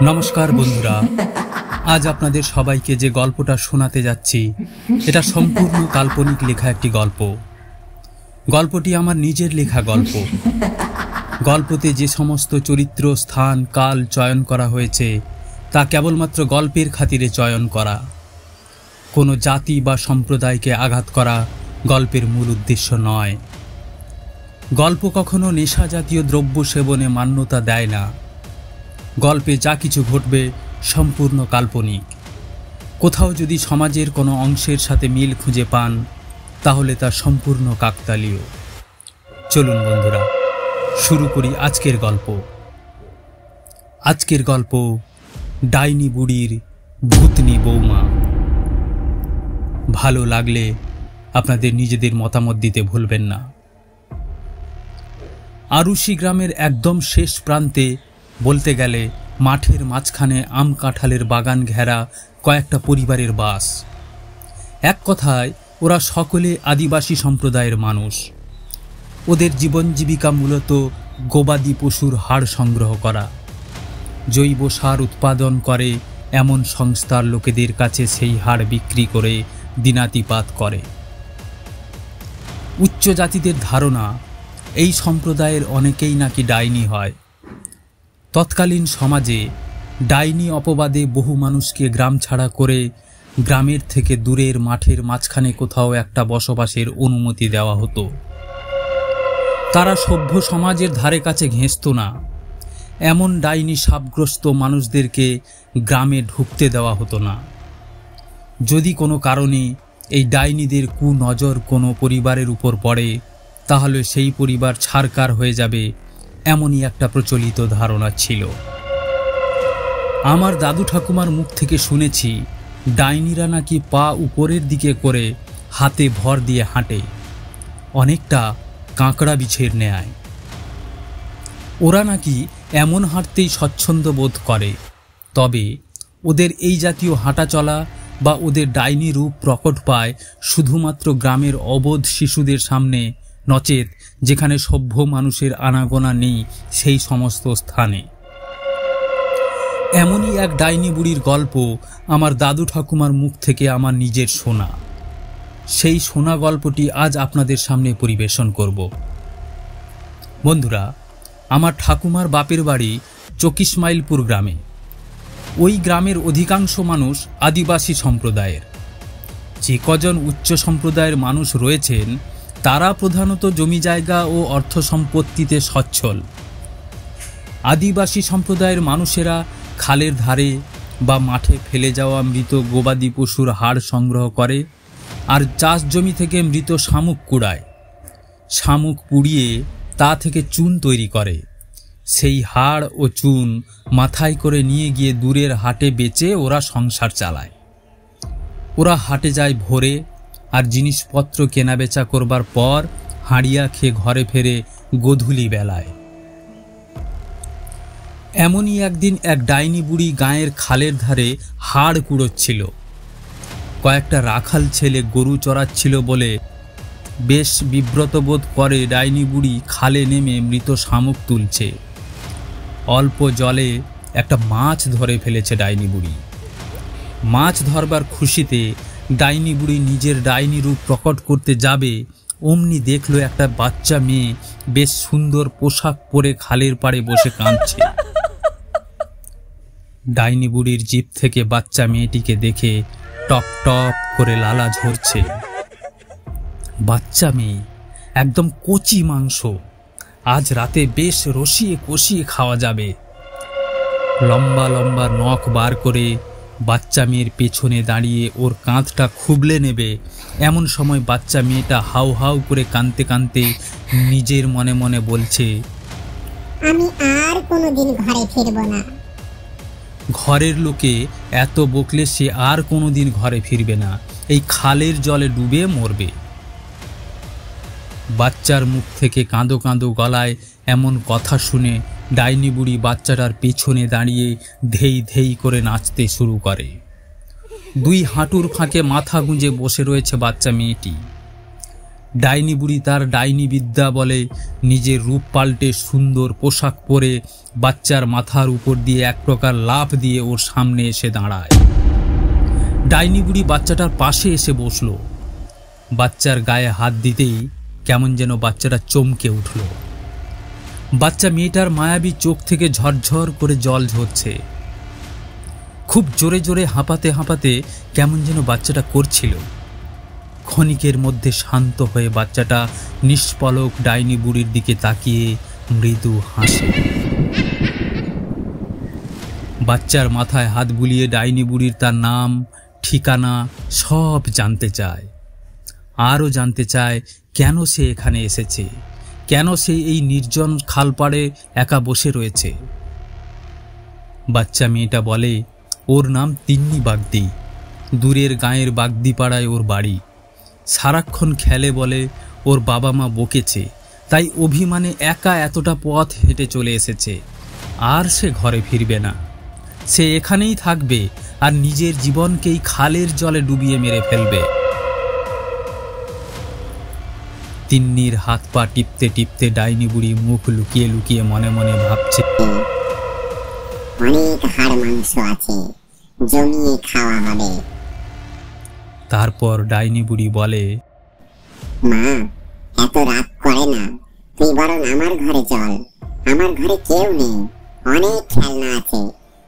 নমস্কার বন্ধুরা, আজ আপনাদের সবাইকে যে গল্পটা শোনাতে যাচ্ছি এটা সম্পূর্ণ কাল্পনিক লেখা একটি গল্প। গল্পটি আমার নিজের লেখা গল্প। গল্পতে যে সমস্ত চরিত্র, স্থান, কাল চয়ন করা হয়েছে তা কেবলমাত্র গল্পের খাতিরে চয়ন করা। কোনো জাতি বা সম্প্রদায়কে আঘাত করা গল্পের মূল উদ্দেশ্য নয়। গল্প কখনো নেশা জাতীয় দ্রব্য সেবনে মান্যতা দেয় না। গল্পে যা কিছু ঘটবে সম্পূর্ণ কাল্পনিক। কোথাও যদি সমাজের কোনো অংশের সাথে মিল খুঁজে পান তাহলে তা সম্পূর্ণ কাকতালীয়। চলুন বন্ধুরা, শুরু করি আজকের গল্প। আজকের গল্প ডাইনি বুড়ির ভূতনি বৌমা। ভালো লাগলে আপনাদের নিজেদের মতামত দিতে ভুলবেন না। আরুষি গ্রামের একদম শেষ প্রান্তে, বলতে গেলে মাঠের মাঝখানে আম কাঁঠালের বাগান ঘেরা কয়েকটা পরিবারের বাস। এক কথায় ওরা সকলে আদিবাসী সম্প্রদায়ের মানুষ। ওদের জীবন জীবিকা মূলত গবাদি পশুর হাড় সংগ্রহ করা। জৈব সার উৎপাদন করে এমন সংস্থার লোকেদের কাছে সেই হাড় বিক্রি করে দিনাতিপাত করে। উচ্চ জাতিদের ধারণা এই সম্প্রদায়ের অনেকেই নাকি ডাইনি হয়। তৎকালীন সমাজে ডাইনি অপবাদে বহু মানুষকে গ্রাম ছাড়া করে গ্রামের থেকে দূরের মাঠের মাঝখানে কোথাও একটা বসবাসের অনুমতি দেওয়া হতো। তারা সভ্য সমাজের ধারে কাছে ঘেঁষত না। এমন ডাইনি সাপগ্রস্ত মানুষদেরকে গ্রামে ঢুকতে দেওয়া হতো না। যদি কোনো কারণে এই ডাইনিদের কুনজর কোনো পরিবারের উপর পড়ে তাহলে সেই পরিবার ছারকার হয়ে যাবে, এমনই একটা প্রচলিত ধারণা ছিল। আমার দাদু ঠাকুমার মুখ থেকে শুনেছি ডাইনিরা নাকি পা উপরের দিকে করে হাতে ভর দিয়ে হাঁটে, অনেকটা কাঁকড়া বিছের ন্যায়। ওরা নাকি এমন হাঁটতেই স্বচ্ছন্দ বোধ করে। তবে ওদের এই জাতীয় হাঁটা চলা বা ওদের ডাইনি রূপ প্রকট পায় শুধুমাত্র গ্রামের অবোধ শিশুদের সামনে, নচেত যেখানে সভ্য মানুষের আনাগোনা নেই সেই সমস্ত স্থানে। এমনই এক ডাইনি বুড়ির গল্প আমার দাদু ঠাকুমার মুখ থেকে আমার নিজের শোনা। সেই শোনা গল্পটি আজ আপনাদের সামনে পরিবেশন করব। বন্ধুরা, আমার ঠাকুমার বাপের বাড়ি চকিসমাইলপুর গ্রামে। ওই গ্রামের অধিকাংশ মানুষ আদিবাসী সম্প্রদায়ের। যে কজন উচ্চ সম্প্রদায়ের মানুষ রয়েছেন তারা প্রধানত জমি জায়গা ও অর্থ সম্পত্তিতে সচ্ছল। আদিবাসী সম্প্রদায়ের মানুষেরা খালের ধারে বা মাঠে ফেলে যাওয়া মৃত গবাদি পশুর হাড় সংগ্রহ করে আর চাষ জমি থেকে মৃত শামুক কুড়ায়। শামুক পুড়িয়ে তা থেকে চুন তৈরি করে। সেই হাড় ও চুন মাথায় করে নিয়ে গিয়ে দূরের হাটে বেচে ওরা সংসার চালায়। ওরা হাটে যায় ভোরে আর জিনিসপত্র কেনাবেচা করবার পর হাঁড়িয়া খেয়ে ঘরে ফেরে গোধূলি বেলায়। এমনই একদিন এক ডাইনি বুড়ি গাঁয়ের খালের ধারে হাড় কুড়োচ্ছিল। কয়েকটা রাখাল ছেলে গরু চড়াচ্ছিল বলে বেশ বিব্রত বোধ করে ডাইনি বুড়ি খালে নেমে মৃত শামুক তুলছে। অল্প জলে একটা মাছ ধরে ফেলেছে ডাইনি বুড়ি। মাছ ধরবার খুশিতে ডাইনি বুড়ি নিজের ডাইনি রূপ প্রকট করতে যাবে, অমনি দেখলো একটা বাচ্চা মেয়ে বেশ সুন্দর পোশাক পরে খালের পাড়ে বসে কাঁদছে। ডাইনি বুড়ির জিভ থেকে বাচ্চা মেয়েটিকে দেখে টপ টপ করে লালা ঝরছে। বাচ্চা মেয়ে একদম কচি মাংস, আজ রাতে বেশ রসিয়ে কষিয়ে খাওয়া যাবে। লম্বা লম্বা নখ বার করে বাচ্চা মেয়ের পেছনে দাঁড়িয়ে ওর কাঁধটা খুবলে নেবে, এমন সময় বাচ্চা মেয়েটা হাউ হাউ করে কাঁদতে কাঁদতে নিজের মনে মনে বলছে, আমি আর কোনোদিন ঘরে ফিরব না। ঘরের লোকে এত বকলে সে আর কোনোদিন ঘরে ফিরবে না, এই খালের জলে ডুবে মরবে। বাচ্চার মুখ থেকে কাঁদো কাঁদো গলায় এমন কথা শুনে ডাইনি বুড়ি বাচ্চাটার পেছনে দাঁড়িয়ে ধেই ধেই করে নাচতে শুরু করে। দুই হাঁটুর ফাঁকে মাথা গুঁজে বসে রয়েছে বাচ্চা মেয়েটি। ডাইনি বুড়ি তার ডাইনি বিদ্যা বলে নিজের রূপ পাল্টে সুন্দর পোশাক পরে বাচ্চার মাথার উপর দিয়ে এক প্রকার লাফ দিয়ে ওর সামনে এসে দাঁড়ায়। ডাইনি বুড়ি বাচ্চাটার পাশে এসে বসল। বাচ্চার গায়ে হাত দিতেই কেমন যেন বাচ্চাটা চমকে উঠল। বাচ্চা মেয়েটার মায়াবী চোখ থেকে ঝরঝর করে জল ঝরছে। খুব জোরে জোরে হাঁপাতে হাঁপাতে কেমন যেন বাচ্চাটা করছিল। ক্ষণিকের মধ্যে শান্ত হয়ে বাচ্চাটা নিষ্পলক ডাইনি বুড়ির দিকে তাকিয়ে মৃদু হাসে। বাচ্চার মাথায় হাত বুলিয়ে ডাইনি বুড়ির তার নাম ঠিকানা সব জানতে চায়। আরও জানতে চায় কেন সে এখানে এসেছে, কেন সে এই নির্জন খালপাড়ে একা বসে রয়েছে। বাচ্চা মেয়েটা বলে ওর নাম তিন্নি বাগদি, দূরের গাঁয়ের বাগদি পাড়ায় ওর বাড়ি। সারাক্ষণ খেলে বলে ওর বাবা মা বকেছে, তাই অভিমানে একা এতটা পথ হেঁটে চলে এসেছে। আর সে ঘরে ফিরবে না, সে এখানেই থাকবে আর নিজের জীবনকেই খালের জলে ডুবিয়ে মেরে ফেলবে। তিন্নির হাত পা টিপতে টিপতে ডাইনি বুড়ি মুখ লুকিয়ে লুকিয়ে মনে মনে ভাবছে, অনেক হাড় মাংস আছে, জমিয়ে খাওয়া হবে। তারপর ডাইনি বুড়ি বলে, মা এত রাগ করে না, তুই বরং আমার ঘরে চল। আমার ঘরে কেউ নেই, অনেক খেলনা আছে।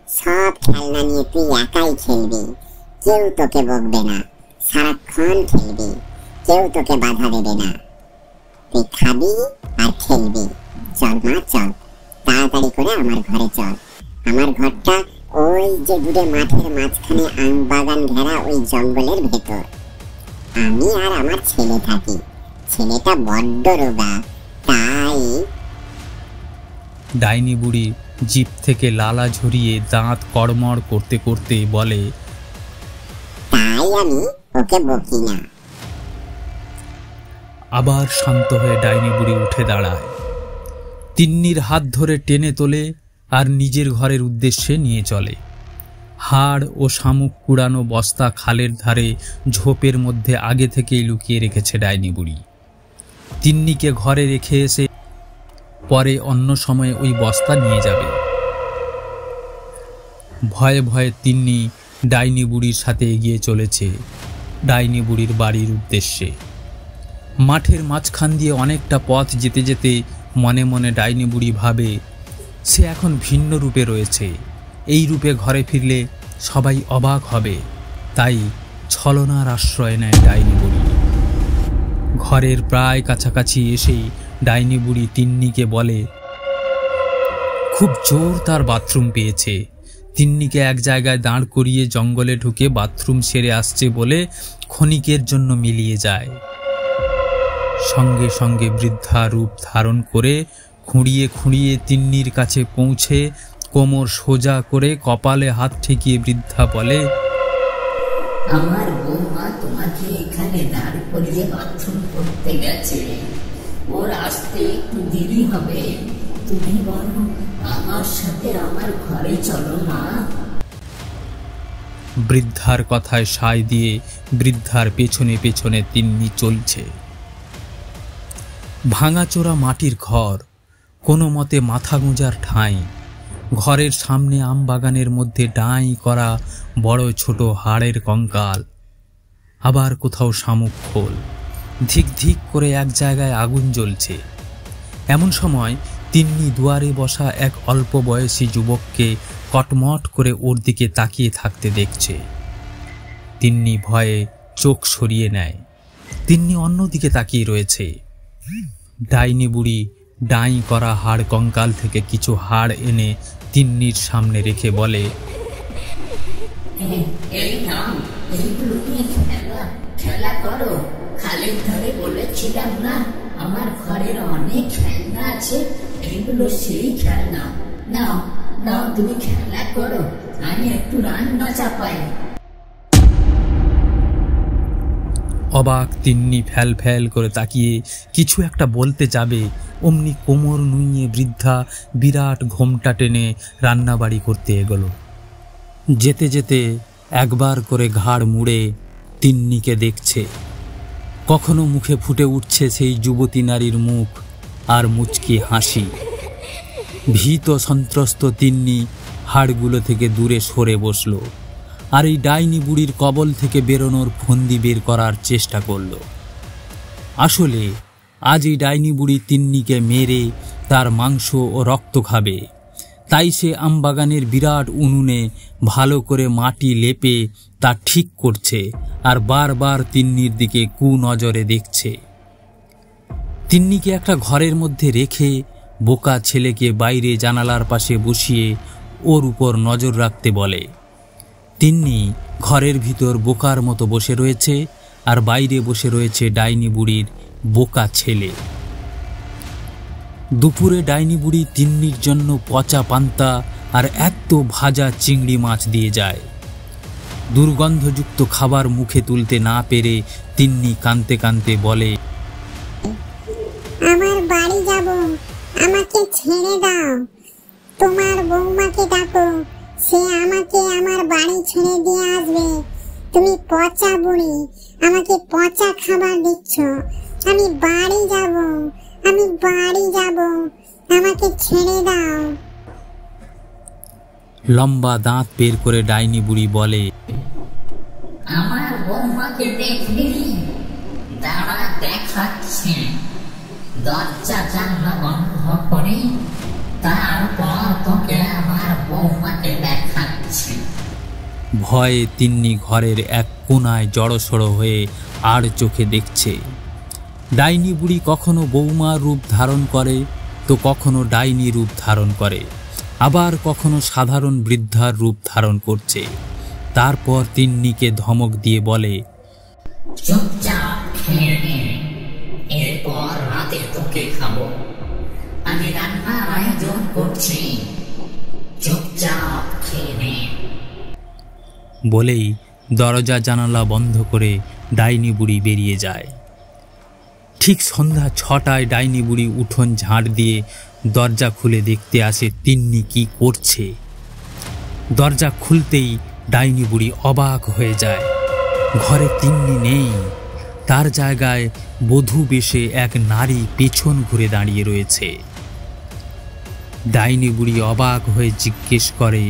সব খেলনা নিয়ে তুই একাই খেলবি, কেউ তোকে বকবে না। সারাক্ষণ খেলবি, কেউ তোকে বাধা দেবে না। তুই খাবি আর খেলবি। চল মা চল, তাড়াতাড়ি করে আমার ঘরে চল। আমার ঘরটা ওই যে দূরে মাঠের মাঝখানে আম বাগান ঘেরা ওই জঙ্গলের ভেতর। আমি আর আমার ছেলে থাকি। ছেলেটা বড্ড রোগা, তাই। ডাইনি বুড়ি জিভ থেকে লালা ঝরিয়ে দাঁত কড়মড় করতে করতে বলে, তাই আমি ওকে বকি না। আবার শান্ত হয়ে ডাইনি বুড়ি উঠে দাঁড়ায়, তিন্নির হাত ধরে টেনে তোলে আর নিজের ঘরের উদ্দেশ্যে নিয়ে চলে। হাড় ও শামুক কুড়ানো বস্তা খালের ধারে ঝোপের মধ্যে আগে থেকেই লুকিয়ে রেখেছে ডাইনি বুড়ি। তিন্নিকে ঘরে রেখে এসে পরে অন্য সময়ে ওই বস্তা নিয়ে যাবে। ভয়ে ভয়ে তিন্নি ডাইনি বুড়ির সাথে এগিয়ে চলেছে ডাইনি বুড়ির বাড়ির উদ্দেশ্যে। মাঠের মাঝখান দিয়ে অনেকটা পথ যেতে যেতে মনে মনে ডাইনি বুড়ি ভাবে সে এখন ভিন্ন রূপে রয়েছে। এই রূপে ঘরে ফিরলে সবাই অবাক হবে, তাই ছলনার আশ্রয় নেয় ডাইনি বুড়ি। ঘরের প্রায় কাছাকাছি এসেই ডাইনি বুড়ি তিন্নিকে বলে খুব জোর তার বাথরুম পেয়েছে। তিন্নিকে এক জায়গায় দাঁড় করিয়ে জঙ্গলে ঢুকে বাথরুম সেরে আসছে বলে ক্ষণিকের জন্য মিলিয়ে যায়। সঙ্গে সঙ্গে বৃদ্ধা রূপ ধারণ করে খুঁড়িয়ে খুঁড়িয়ে তিন্নির কাছে পৌঁছে কোমর সোজা করে কপালে হাত ঠেকিয়ে বৃদ্ধা বলে, আমার বৌমা তোমাকে এখানে দাঁড় করিয়ে বাথরুম করতে গেছে, ওর আসতে একটু দেরি হবে। তুমি বলো আমার সাথে আমার ঘরে চলো মা। বৃদ্ধার কথায় সায় দিয়ে বৃদ্ধার পেছনে পেছনে তিন্নি চলছে। ভাঙাচোরা মাটির ঘর, কোনো মতে মাথা গোঁজার ঠাঁই। ঘরের সামনে আম বাগানের মধ্যে ডাঁই করা বড় ছোট হাড়ের কঙ্কাল, আবার কোথাও শামুক খোল। ধিক ধিক করে এক জায়গায় আগুন জ্বলছে। এমন সময় তিন্নি দুয়ারে বসা এক অল্প বয়সী যুবককে কটমট করে ওর দিকে তাকিয়ে থাকতে দেখছে। তিন্নি ভয়ে চোখ সরিয়ে নেয়। তিন্নি অন্যদিকে তাকিয়ে রয়েছে। ডাইনি বুড়ি ডাঁই করা হাড় কঙ্কাল থেকে কিছু হাড় এনে তিন্নির সামনে রেখে বলে, এই নাও, এইগুলো নিয়ে খেলা করো। খালের ধারে বলেছিলাম না আমার ঘরের অনেক খেলনা আছে, এইগুলো সেই খেলনা। নাও নাও, তুমি খেলা করো, আমি একটু রান্না চাপাই। অবাক তিন্নি ফ্যাল ফ্যাল করে তাকিয়ে কিছু একটা বলতে যাবে, অমনি কোমর নুইয়ে বৃদ্ধা বিরাট ঘোমটা টেনে রান্নাবাড়ি করতে এগোলো। যেতে যেতে একবার করে ঘাড় মুড়ে তিন্নিকে দেখছে। কখনো মুখে ফুটে উঠছে সেই যুবতী নারীর মুখ আর মুচকি হাসি। ভীত সন্ত্রস্ত তিন্নি হাড়গুলো থেকে দূরে সরে বসল আর এই ডাইনি বুড়ির কবল থেকে বেরোনোর ফন্দি বের করার চেষ্টা করল। আসলে আজ এই ডাইনি বুড়ি তিন্নিকে মেরে তার মাংস ও রক্ত খাবে, তাই সে আমবাগানের বিরাট উনুনে ভালো করে মাটি লেপে তা ঠিক করছে আর বারবার তিন্নির দিকে কুনজরে দেখছে। তিন্নিকে একটা ঘরের মধ্যে রেখে বোকা ছেলেকে বাইরে জানালার পাশে বসিয়ে ওর উপর নজর রাখতে বলে। তিন্নি ঘরের ভিতর বোকার মতো বসে রয়েছে আর বাইরে বসে রয়েছে ডাইনি বুড়ির বোকা ছেলে। দুপুরে ডাইনি বুড়ি তিন্নির জন্য পচা পান্তা আর এত ভাজা চিংড়ি মাছ দিয়ে যায়। দুর্গন্ধযুক্ত খাবার মুখে তুলতে না পেরে তিন্নি কাঁদতে কাঁদতে বলে, আমার বাড়ি যাব, আমাকে ছেড়ে দাও। তোমার বৌমাকে ডাকো, সে আমাকে আমার বাড়ি ছেড়ে দিয়ে আসবে। তুমি পচা বুড়ি, আমাকে পচা খাবার দিচ্ছ। আমি বাড়ি যাব, আমি বাড়ি যাব, আমাকে ছেড়ে দাও। লম্বা দাঁত বের করে ডাইনি বুড়ি বলে, আমার বৌমাকে দেখবি? দাঁড়া, দেখাচ্ছি। দরজা জানলা বন্ধ করে তারপর তোকে আমার বৌমাকে দেখাচ্ছি। ভয়ে তিন্নি ঘরের এক কোনায় জড়সড় হয়ে আর চোখে দেখছে। ডাইনি বুড়ি কখনো বৌমার রূপ ধারণ করে তো কখনো ডাইনি রূপ ধারণ করে, আবার কখনো সাধারণ বৃদ্ধার রূপ ধারণ করছে। তারপর তিন্নিকে ধমক দিয়ে বলে, চুপচাপ খেয়ে নে, এরপর রাতে তোকে খাবো। আমি রান্নার আয়োজন করছি, চুপচাপ খেয়ে নে। বলেই দরজা জানালা বন্ধ করে ডাইনি বুড়ি বেরিয়ে যায়। ঠিক সন্ধ্যা 6টায় ডাইনি বুড়ি উঠোন ঝাড় দিয়ে দরজা খুলে দেখতে আসে তিন্নি কি করছে। দরজা খুলতেই ডাইনি বুড়ি অবাক হয়ে যায়। ঘরে তিন্নি নেই, তার জায়গায় বধূ বেশে এক নারী পেছন ঘুরে দাঁড়িয়ে রয়েছে। ডাইনি বুড়ি অবাক হয়ে জিজ্ঞেস করে,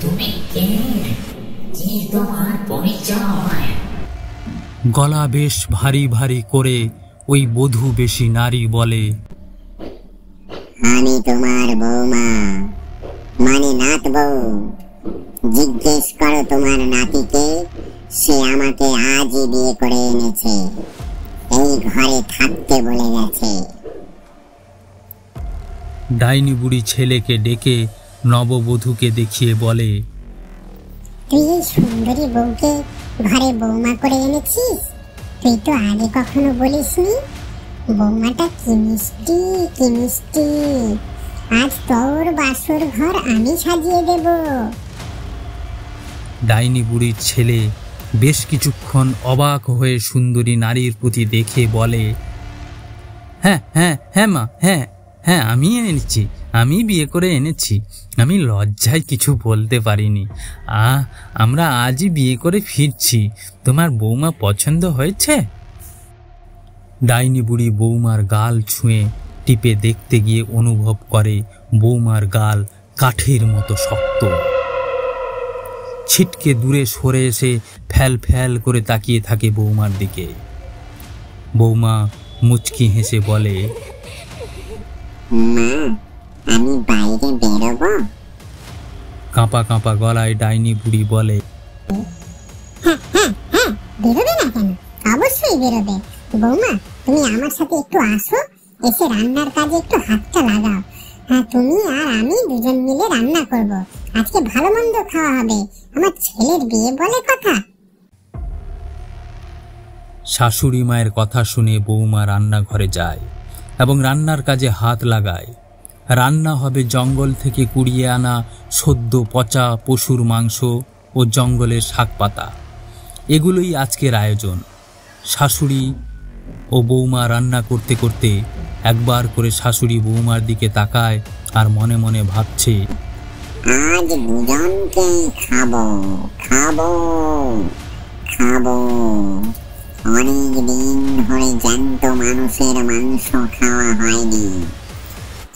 তুমি কে? কি তোমার পরিচয়? গলা বেশ ভারী ভারী করে ওই বধূ বেশি নারী বলে, আমি তোমার বৌমা, মানে নাত বউ। জিজ্ঞেস করো তোমার নাতিকে, সে আমাকে আজই বিয়ে করে এনেছে, এই ঘরে থাকতে বলে গেছে। ডাইনি বুড়ি ছেলেকে ডেকে নববধূকে দেখিয়ে বলে, তুই এই সুন্দরী বউকে ঘরে বৌমা করে এনেছিস? তুই তো আগে কখনো বলিসনি। বৌমাটা কি মিষ্টি, কি মিষ্টি। আজ তোর বাসর ঘর আমি সাজিয়ে দেব। ডাইনি বুড়ির ছেলে বেশ কিছুক্ষণ অবাক হয়ে সুন্দরী নারীর প্রতি দেখে বলে, হ্যাঁ হ্যাঁ হ্যাঁ মা, হ্যাঁ হ্যাঁ আমি এনেছি, আমি বিয়ে করে এনেছি। আমি লজ্জায় কিছু বলতে পারিনি। আমরা আজই বিয়ে করে ফিরছি। তোমার বৌমা পছন্দ হয়েছে? ডাইনি বুড়ি বৌমার গাল ছুঁয়ে টিপে দেখতে গিয়ে অনুভব করে বৌমার গাল কাঠের মতো শক্ত। ছিটকে দূরে সরে এসে ফ্যাল ফ্যাল করে তাকিয়ে থাকে বৌমার দিকে। বৌমা মুচকি হেসে বলে, মা, আমি বাইরে বেরোবো? কাঁপা কাঁপা গলায় ডাইনি বুড়ি বলে, বেরোবে না কেন? অবশ্যই বেরোবে। বৌমা, তুমি আমার সাথে একটু আসো, এসে রান্নার কাজে একটু হাতটা লাগাও। হ্যাঁ, তুমি আর আমি দুজন মিলে রান্না করব। আজকে ভালো মন্দ খাওয়া হবে। আমার ছেলের বিয়ে বলে কথা। শাশুড়ি মায়ের কথা শুনে বৌমা রান্নাঘরে যায় এবং রান্নার কাজে হাত লাগায়। রান্না হবে জঙ্গল থেকে কুড়িয়ে আনা সদ্য পচা পশুর মাংস ও জঙ্গলের শাকপাতা। এগুলোই আজকের আয়োজন। শাশুড়ি ও বৌমা রান্না করতে করতে একবার করে শাশুড়ি বৌমার দিকে তাকায় আর মনে মনে ভাবছে, আজ দুজনকে খাবো খাবো খাবো। অনেক দিন ধরে জ্যান্ত মানুষের মাংস খাওয়া হয়নি।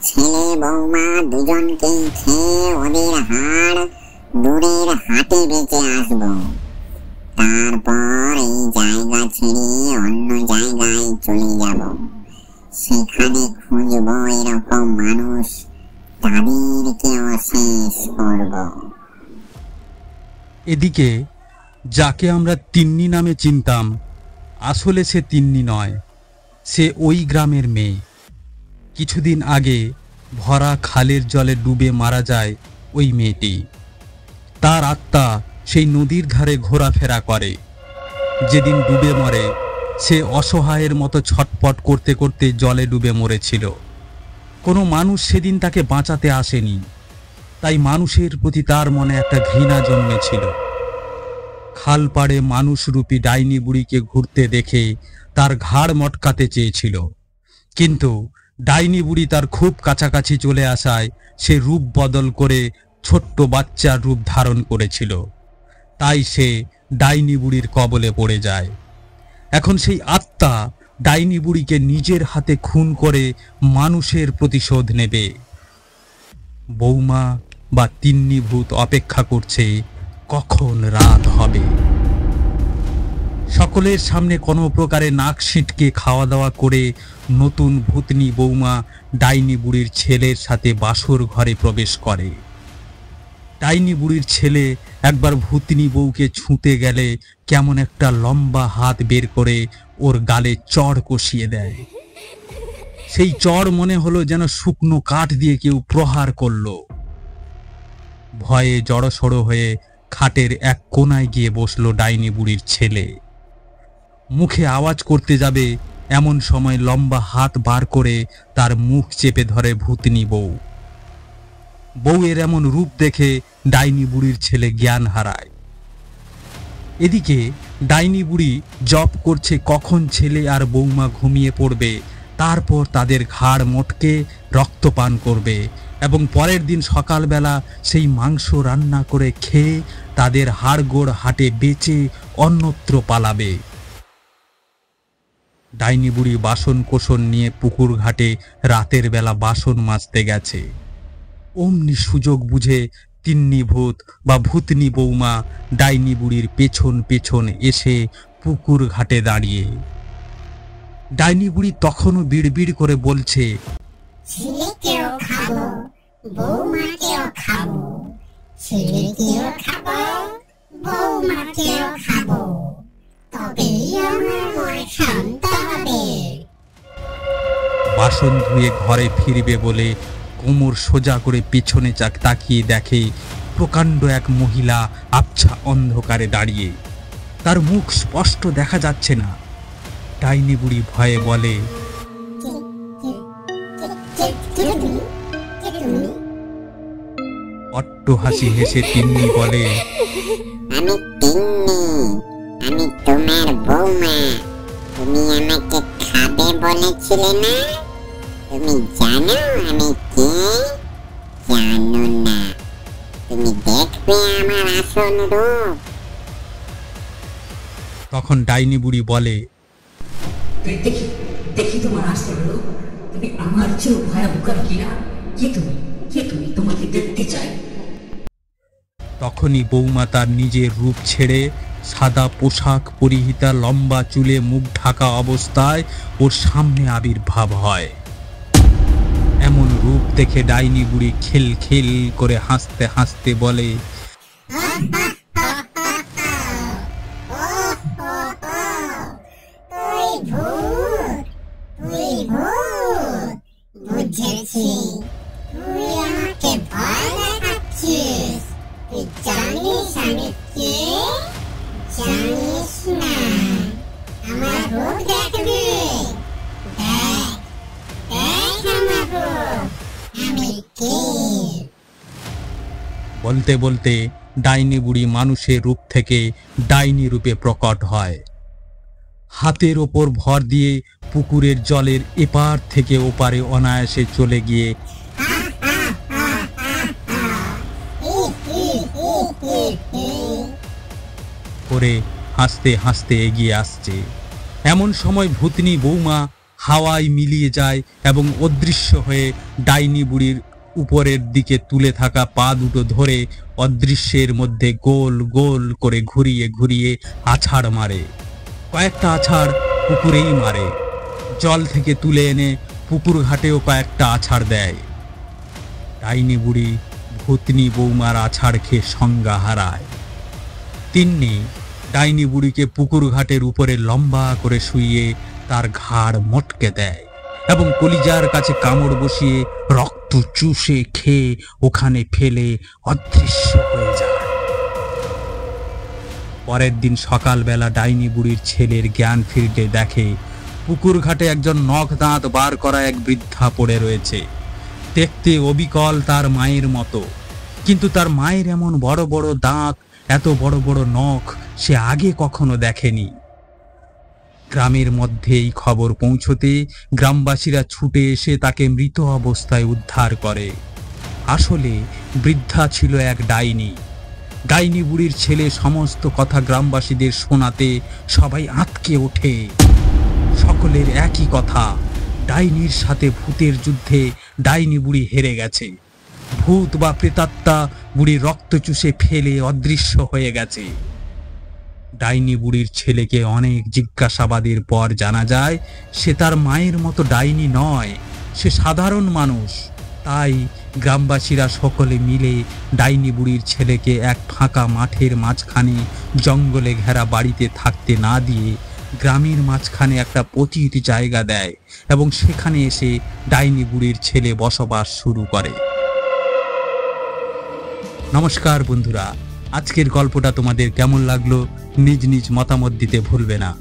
ছেলে বৌমা দুজনকেই খেয়ে ওদের হাড় দূরের হাটে বেঁচে আসবো। তারপর এই জায়গা ছেড়ে অন্য জায়গায় চলে যাব। সেখানে খুঁজবো এরকম মানুষ, তাদেরকেও শেষ করব। এদিকে যাকে আমরা তিন্নি নামে চিনতাম, আসলে সে তিন্নি নয়, সে ওই গ্রামের মেয়ে। কিছুদিন আগে ভরা খালের জলে ডুবে মারা যায় ওই মেয়েটি। তার আত্মা সেই নদীর ধারে ঘোরাফেরা করে। যেদিন ডুবে মরে, সে অসহায়ের মতো ছটপট করতে করতে জলে ডুবে মরেছিল। কোনো মানুষ সেদিন তাকে বাঁচাতে আসেনি, তাই মানুষের প্রতি তার মনে একটা ঘৃণা জন্মেছিল। খাল পাড়ে মানুষরূপী ডাইনি বুড়িকে ঘুরতে দেখে তার ঘাড় মটকাতে চেয়েছিল, কিন্তু ডাইনি বুড়ি তার খুব কাছাকাছি চলে আসায় সে রূপ বদল করে ছোট্ট বাচ্চার রূপ ধারণ করেছিল। তাই সে ডাইনি বুড়ির কবলে পড়ে যায়। এখন সেই আত্মা ডাইনি বুড়িকে নিজের হাতে খুন করে মানুষের প্রতিশোধ নেবে। বৌমা বা তিন্নি ভূত অপেক্ষা করছে কখন রাত হবে। সকলের সামনে কোনো প্রকারে নাক ছিটকে খাওয়া দাওয়া করে নতুন ভূতনি বৌমা ডাইনি বুড়ির ছেলের সাথে বাসর ঘরে প্রবেশ করে। ডাইনি বুড়ির ছেলে একবার ভূতনি বউকে ছুঁতে গেলে কেমন একটা লম্বা হাত বের করে ওর গালে চড় কষিয়ে দেয়। সেই চড় মনে হলো যেন শুকনো কাঠ দিয়ে কেউ প্রহার করলো। ভয়ে জড়সড় হয়ে খাটের এক কোনায় গিয়ে বসলো ডাইনি বুড়ির ছেলে। মুখে আওয়াজ করতে যাবে এমন সময় লম্বা হাত বার করে তার মুখ চেপে ধরে ভূতনি বউ। বউয়ের এমন রূপ দেখে ডাইনি বুড়ির ছেলে জ্ঞান হারায়। এদিকে ডাইনি বুড়ি জপ করছে কখন ছেলে আর বৌমা ঘুমিয়ে পড়বে, তারপর তাদের ঘাড় মটকে রক্তপান করবে এবং পরের দিন সকালবেলা সেই মাংস রান্না করে খেয়ে তাদের হাড়গোড় হাটে বেচে অন্যত্র পালাবে। ডাইনি বুড়ি বাসন কোসন নিয়ে পুকুর ঘাটে রাতের বেলা বাসন মাজতে গেছে। অমনি সুযোগ বুঝে তিন্নি ভূত বা ভূতনি বৌমা ডাইনি বুড়ির পেছন পেছন এসে পুকুর ঘাটে দাঁড়িয়ে। ডাইনি বুড়ি তখনও বিড়বিড় করে বলছে, ছেলেকেও খাবো, বৌমাকেও খাবো, ছেলেকেও খাবো, বৌমাকেও খাবো, তবেই আমার শান্ত হবে। বাসন ধুয়ে ঘরে ফিরবে বলে কোমর সোজা করে পিছনে তাকিয়ে দেখে প্রকাণ্ড এক মহিলা আবছা অন্ধকারে দাঁড়িয়ে। তার মুখ স্পষ্ট দেখা যাচ্ছে না। ডাইনি বুড়ি ভয়ে বলে, অট্টহাসি হেসে তিন্নি বলে, আমি তিন্নি, আমি তোমার বৌমা। তুমি আমাকে খাবে বলেছিলে না? তুমি জানো আমি কে? জানো না? তুমি দেখবে আমার আসল রূপ। তখন ডাইনি বুড়ি বলে, দেখি দেখি তোমার আসল রূপ। তুমি আমার চেয়েও ভয়ঙ্কর কিনা? কে তুমি? কে তুমি? তোমাকে দেখতে চাই। তখনই বৌমা তার নিজের রূপ ছেড়ে সাদা পোশাক পরিহিতা লম্বা চুলে মুখ ঢাকা অবস্থায় ওর সামনে আবির্ভাব হয়। এমন রূপ দেখে ডাইনি বুড়ি খিল খিল করে হাসতে হাসতে বলে, বুঝেছি, তুই আমাকে ভয় দেখাচ্ছিস। তুই জানিস আমি কে? জানিস না? আমার রূপ দেখবি? দেখ দেখ আমার রূপ, আমি কে? বলতে বলতে ডাইনি বুড়ি মানুষের রূপ থেকে ডাইনি রূপে প্রকট হয়। হাতের ওপর ভর দিয়ে পুকুরের জলের এপার থেকে ওপারে অনায়াসে চলে গিয়ে করে হাসতে হাসতে এগিয়ে আসছে। এমন সময় ভূতনি বৌমা হাওয়ায় মিলিয়ে যায় এবং অদৃশ্য হয়ে ডাইনি বুড়ির উপরের দিকে তুলে থাকা পা দুটো ধরে অদৃশ্যের মধ্যে গোল গোল করে ঘুরিয়ে ঘুরিয়ে আছাড় মারে। কয়েকটা আছাড় পুকুরেই মারে, জল থেকে তুলে এনে পুকুর ঘাটেও কয়েকটা আছাড় দেয়। ডাইনি বুড়ি ভূতনি বৌমার আছাড় খেয়ে সংজ্ঞা হারায়। তিন্নি ডাইনি বুড়িকে পুকুর ঘাটের উপরে লম্বা করে শুইয়ে তার ঘাড় মটকে দেয় এবং কলিজার কাছে কামড় বসিয়ে রক্ত চুষে খেয়ে ওখানে ফেলে অদৃশ্য হয়ে যায়। পরের দিন সকালবেলা ডাইনি বুড়ির ছেলের জ্ঞান ফিরতে দেখে পুকুর ঘাটে একজন নখ দাঁত বার করা এক বৃদ্ধা পড়ে রয়েছে। দেখতে অবিকল তার মায়ের মতো, কিন্তু তার মায়ের এমন বড় বড় দাঁত, এত বড় বড় নখ সে আগে কখনো দেখেনি। গ্রামের মধ্যে এই খবর পৌঁছতে গ্রামবাসীরা ছুটে এসে তাকে মৃত অবস্থায় উদ্ধার করে। আসলে বৃদ্ধা ছিল এক ডাইনি। ডাইনি বুড়ির ছেলে সমস্ত কথা গ্রামবাসীদের শোনাতে সবাই আঁতকে ওঠে। সকলের একই কথা, ডাইনির সাথে ভূতের যুদ্ধে ডাইনি বুড়ি হেরে গেছে। ভূত বা প্রেতাত্মা বুড়ির রক্ত চুষে ফেলে অদৃশ্য হয়ে গেছে। ডাইনি বুড়ির ছেলেকে অনেক জিজ্ঞাসাবাদের পর জানা যায় সে তার মায়ের মতো ডাইনি নয়, সে সাধারণ মানুষ। তাই গ্রামবাসীরা সকলে মিলে ডাইনি বুড়ির ছেলেকে এক ফাঁকা মাঠের মাঝখানে জঙ্গলে ঘেরা বাড়িতে থাকতে না দিয়ে গ্রামের মাঝখানে একটা পতিত জায়গা দেয় এবং সেখানে এসে ডাইনি বুড়ির ছেলে বসবাস শুরু করে। নমস্কার বন্ধুরা, আজকের গল্পটা তোমাদের কেমন লাগলো নিজ নিজ মতামত দিতে ভুলবে না।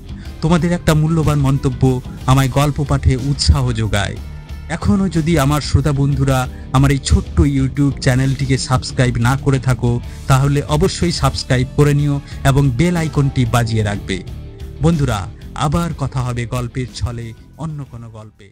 তোমাদের একটা মূল্যবান মন্তব্য আমায় গল্প পাঠে উৎসাহ যোগায়। এখনও যদি আমার শ্রোতা বন্ধুরা আমার এই ছোট্ট ইউটিউব চ্যানেলটিকে সাবস্ক্রাইব না করে থাকো তাহলে অবশ্যই সাবস্ক্রাইব করে নিও এবং বেল আইকনটি বাজিয়ে রাখবে। বন্ধুরা, আবার কথা হবে গল্পের ছলে অন্য কোনো গল্পে।